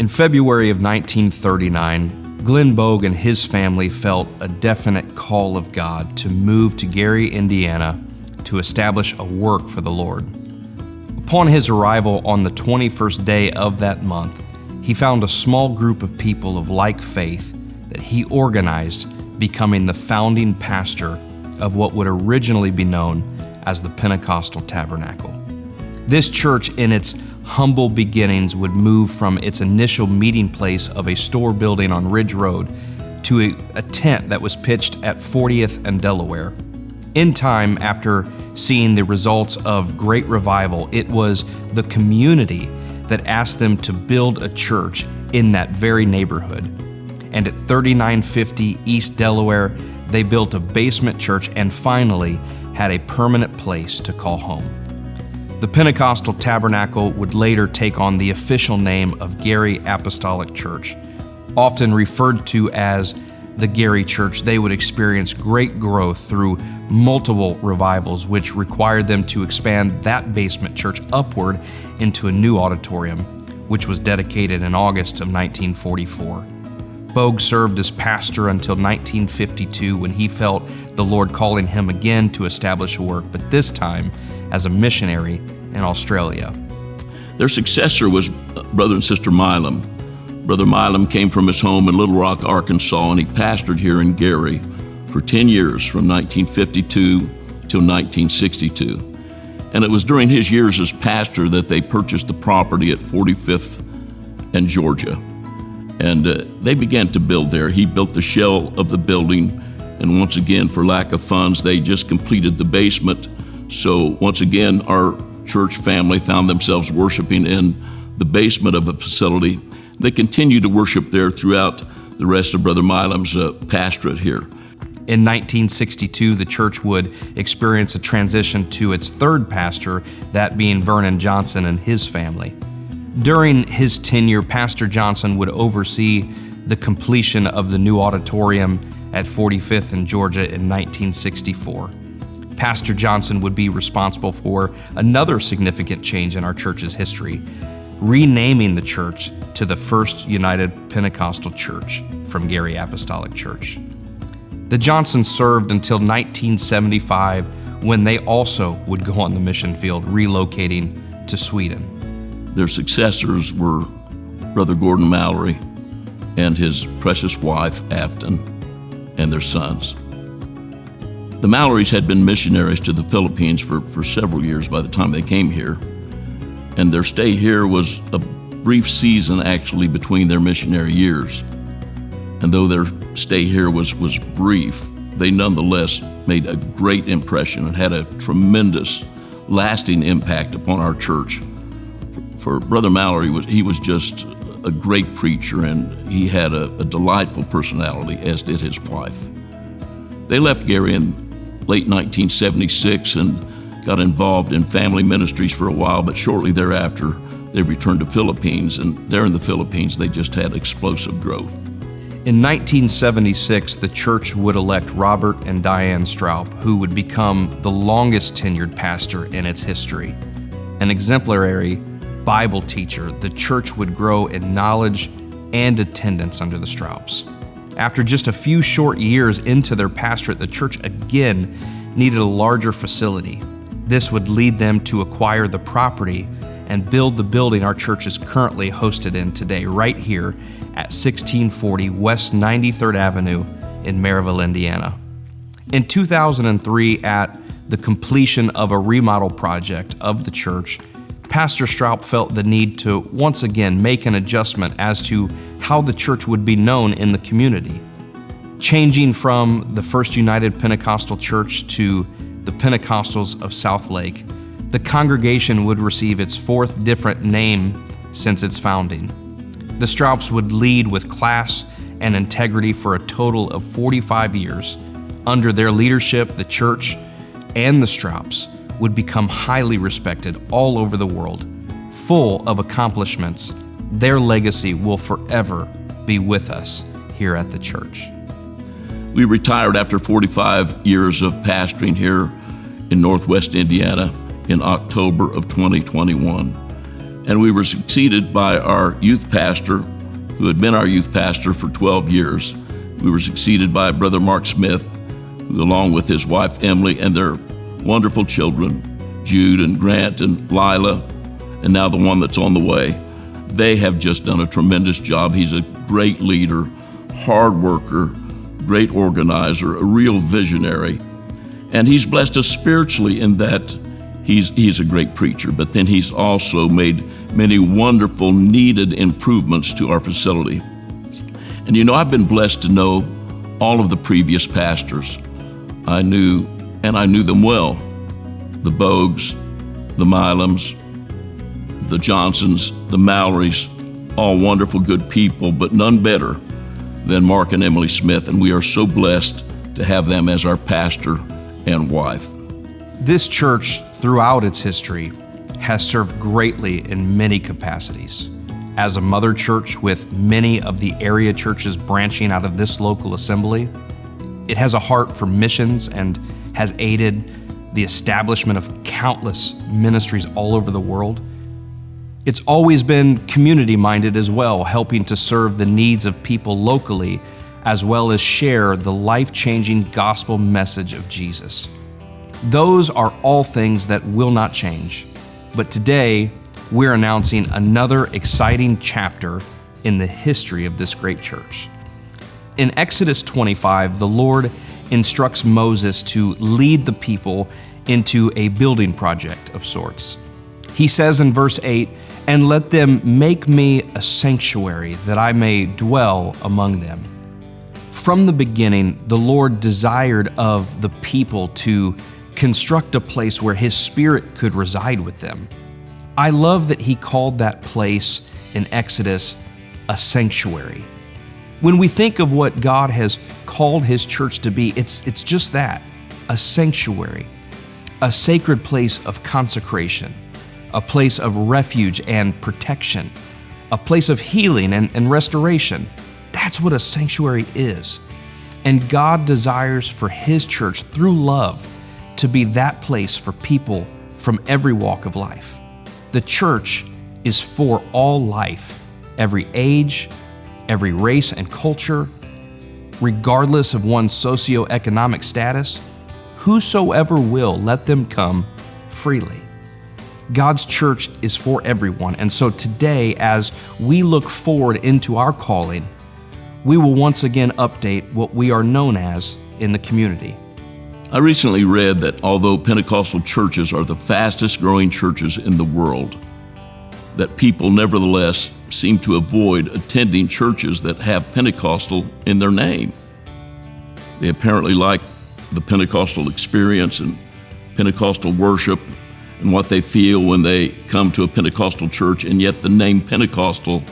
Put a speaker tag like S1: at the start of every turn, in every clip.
S1: In February of 1939, Glenn Bogue and his family felt a definite call of God to move to Gary, Indiana, to establish a work for the Lord. Upon his arrival on the 21st day of that month, he found a small group of people of like faith that he organized, becoming the founding pastor of what would originally be known as the Pentecostal Tabernacle. This church, in its humble beginnings, would move from its initial meeting place of a store building on Ridge Road to a tent that was pitched at 40th and Delaware. In time, after seeing the results of great revival, it was the community that asked them to build a church in that very neighborhood. And at 3950 East Delaware, they built a basement church and finally had a permanent place to call home. The Pentecostal Tabernacle would later take on the official name of Gary Apostolic Church. Often referred to as the Gary Church, they would experience great growth through multiple revivals, which required them to expand that basement church upward into a new auditorium, which was dedicated in August of 1944. Bogue served as pastor until 1952, when he felt the Lord calling him again to establish a work, but this time as a missionary in Australia.
S2: Their successor was Brother and Sister Milam. Brother Milam came from his home in Little Rock, Arkansas, and he pastored here in Gary for 10 years, from 1952 till 1962. And it was during his years as pastor that they purchased the property at 45th and Georgia. And they began to build there. He built the shell of the building, and once again, for lack of funds, they just completed the basement. So once again, our church family found themselves worshiping in the basement of a facility. They continued to worship there throughout the rest of Brother Milam's pastorate here.
S1: In 1962, the church would experience a transition to its third pastor, that being Vernon Johnson and his family. During his tenure, Pastor Johnson would oversee the completion of the new auditorium at 45th and Georgia in 1964. Pastor Johnson would be responsible for another significant change in our church's history, renaming the church to the First United Pentecostal Church from Gary Apostolic Church. The Johnsons served until 1975, when they also would go on the mission field, relocating to Sweden.
S2: Their successors were Brother Gordon Mallory and his precious wife, Afton, and their sons. The Mallorys had been missionaries to the Philippines for several years by the time they came here, and their stay here was a brief season actually between their missionary years. And though their stay here was brief, they nonetheless made a great impression and had a tremendous, lasting impact upon our church. For Brother Mallory, he was just a great preacher, and he had a delightful personality, as did his wife. They left Gary in late 1976 and got involved in family ministries for a while, but shortly thereafter, they returned to Philippines, and there in the Philippines, they just had explosive growth.
S1: In 1976, the church would elect Robert and Diane Stroup, who would become the longest tenured pastor in its history. An exemplary Bible teacher, the church would grow in knowledge and attendance under the Stroups. After just a few short years into their pastorate, the church again needed a larger facility. This would lead them to acquire the property and build the building our church is currently hosted in today, right here at 1640 West 93rd Avenue in Maryville, Indiana. In 2003, at the completion of a remodel project of the church, Pastor Stroup felt the need to once again make an adjustment as to how the church would be known in the community. Changing from the First United Pentecostal Church to the Pentecostals of South Lake, the congregation would receive its fourth different name since its founding. The Stroups would lead with class and integrity for a total of 45 years. Under their leadership, the church and the Stroups would become highly respected all over the world. Full of accomplishments, their legacy will forever be with us here at the church.
S2: We retired after 45 years of pastoring here in Northwest Indiana in October of 2021. And we were succeeded by our youth pastor, who had been our youth pastor for 12 years. We were succeeded by Brother Mark Smith, who, along with his wife Emily and their wonderful children, Jude and Grant and Lila, and now the one that's on the way, they have just done a tremendous job. He's a great leader, hard worker, great organizer, a real visionary. And he's blessed us spiritually in that he's a great preacher, but then he's also made many wonderful, needed improvements to our facility. And you know, I've been blessed to know all of the previous pastors. I knew them well. The Bogues, the Milams, the Johnsons, the Malorys, all wonderful, good people, but none better than Mark and Emily Smith, and we are so blessed to have them as our pastor and wife.
S1: This church, throughout its history, has served greatly in many capacities. As a mother church with many of the area churches branching out of this local assembly, it has a heart for missions and has aided the establishment of countless ministries all over the world. It's always been community-minded as well, helping to serve the needs of people locally, as well as share the life-changing gospel message of Jesus. Those are all things that will not change. But today, we're announcing another exciting chapter in the history of this great church. In Exodus 25, the Lord instructs Moses to lead the people into a building project of sorts. He says in verse 8, "And let them make me a sanctuary, that I may dwell among them." From the beginning, the Lord desired of the people to construct a place where His Spirit could reside with them. I love that He called that place in Exodus a sanctuary. When we think of what God has called His church to be, it's just that, a sanctuary, a sacred place of consecration, a place of refuge and protection, a place of healing and restoration. That's what a sanctuary is. And God desires for His church, through love, to be that place for people from every walk of life. The church is for all life, every age, every race and culture, regardless of one's socioeconomic status. Whosoever will, let them come freely. God's church is for everyone, and so today, as we look forward into our calling, we will once again update what we are known as in the community.
S2: I recently read that although Pentecostal churches are the fastest growing churches in the world, that people nevertheless seem to avoid attending churches that have Pentecostal in their name. They apparently like the Pentecostal experience and Pentecostal worship and what they feel when they come to a Pentecostal church, and yet the name Pentecostal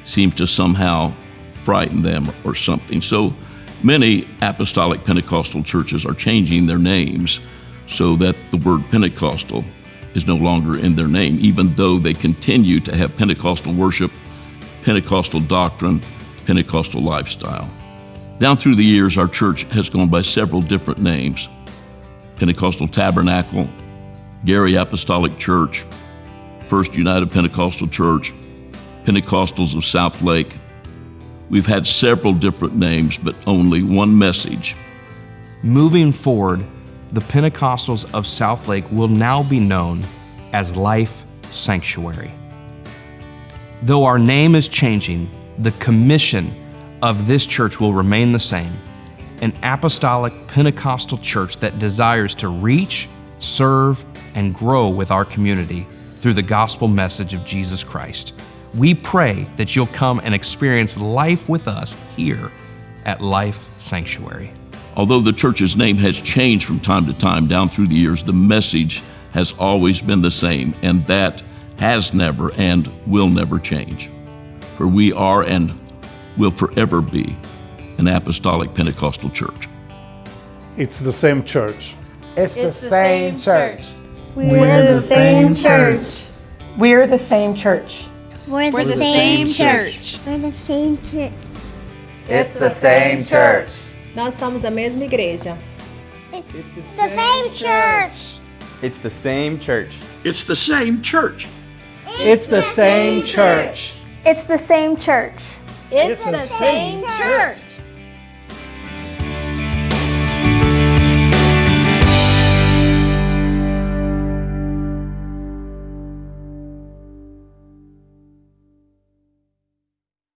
S2: seems to somehow frighten them or something. So many apostolic Pentecostal churches are changing their names so that the word Pentecostal is no longer in their name, even though they continue to have Pentecostal worship, Pentecostal doctrine, Pentecostal lifestyle. Down through the years, our church has gone by several different names: Pentecostal Tabernacle, Gary Apostolic Church, First United Pentecostal Church, Pentecostals of South Lake. We've had several different names, but only one message.
S1: Moving forward, the Pentecostals of South Lake will now be known as Life Sanctuary. Though our name is changing, the commission of this church will remain the same: an apostolic Pentecostal church that desires to reach, serve, and grow with our community through the gospel message of Jesus Christ. We pray that you'll come and experience life with us here at Life Sanctuary.
S2: Although the church's name has changed from time to time down through the years, the message has always been the same, and that has never and will never change. For we are and will forever be an apostolic Pentecostal church.
S3: It's the same church.
S4: It's the same church.
S5: We're the same church.
S6: We're the same church.
S5: We're the same church.
S7: We're the same church.
S4: It's the same church.
S8: Nós somos a mesma igreja.
S7: It's the same church.
S9: It's the same church.
S2: It's the same church.
S3: It's the same church.
S5: It's the same church.
S8: It's the same church.